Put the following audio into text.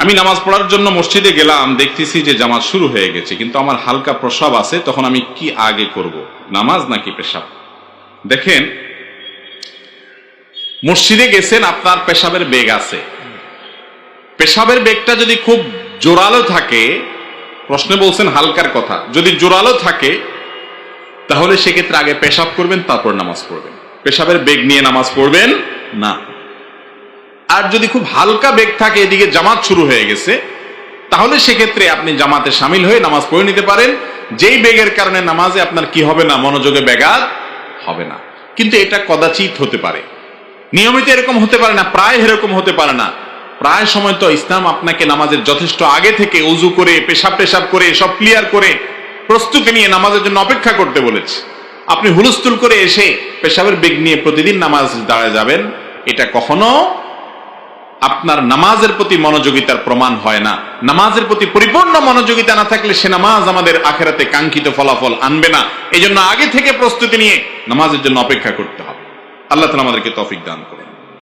আমি নামাজ পড়ার জন্য মসজিদে গেলাম, দেখতেছি যে জামাত শুরু হয়ে গেছে, কিন্তু আমার হালকা প্রস্রাব আছে, তখন আমি কি আগে করব, নামাজ নাকি পেশাব? দেখেন, মসজিদে গেছেন, আপনার পেশাবের বেগ আছে, পেশাবের বেগটা যদি খুব জোরালো থাকে, প্রশ্নে বলছেন হালকার কথা, যদি জোরালো থাকে তাহলে সেক্ষেত্রে আগে পেশাব করবেন, তারপর নামাজ পড়বেন। পেশাবের বেগ নিয়ে নামাজ পড়বেন না। আর যদি খুব হালকা বেগ থাকে, এদিকে জামাত শুরু হয়ে গেছে, তাহলে সেক্ষেত্রে আপনি জামাতে শামিল হয়ে নামাজ পড়ে নিতে পারেন। যেই বেগের কারণে নামাজে আপনার কি হবে না, মনোযোগে ব্যাঘাত হবে না। কিন্তু এটা কদাচিৎ হতে পারে, নিয়মিত এরকম হতে পারে না, প্রায় এরকম হতে পারে না। প্রায় সময় তো ইসলাম আপনাকে নামাজের যথেষ্ট আগে থেকে উযু করে, পেশাব করে, সব ক্লিয়ার করে প্রস্তুতি নিয়ে নামাজের জন্য অপেক্ষা করতে বলেছে। আপনি হুলস্থুল করে এসে পেশাবের বেগ নিয়ে প্রতিদিন নামাজ দাঁড়ায় যাবেন, এটা কখনো আপনার নামাজের প্রতি মনোযোগিতার প্রমাণ হয় না। নামাজের প্রতি পরিপূর্ণ মনোযোগিতা না থাকলে সে নামাজ আমাদের আখিরাতে কাঙ্ক্ষিত ফলাফল আনবে না। এই জন্য আগে থেকে প্রস্তুতি নিয়ে নামাজের জন্য অপেক্ষা করতে হবে। আল্লাহ তাআলা আমাদেরকে তৌফিক দান করুন।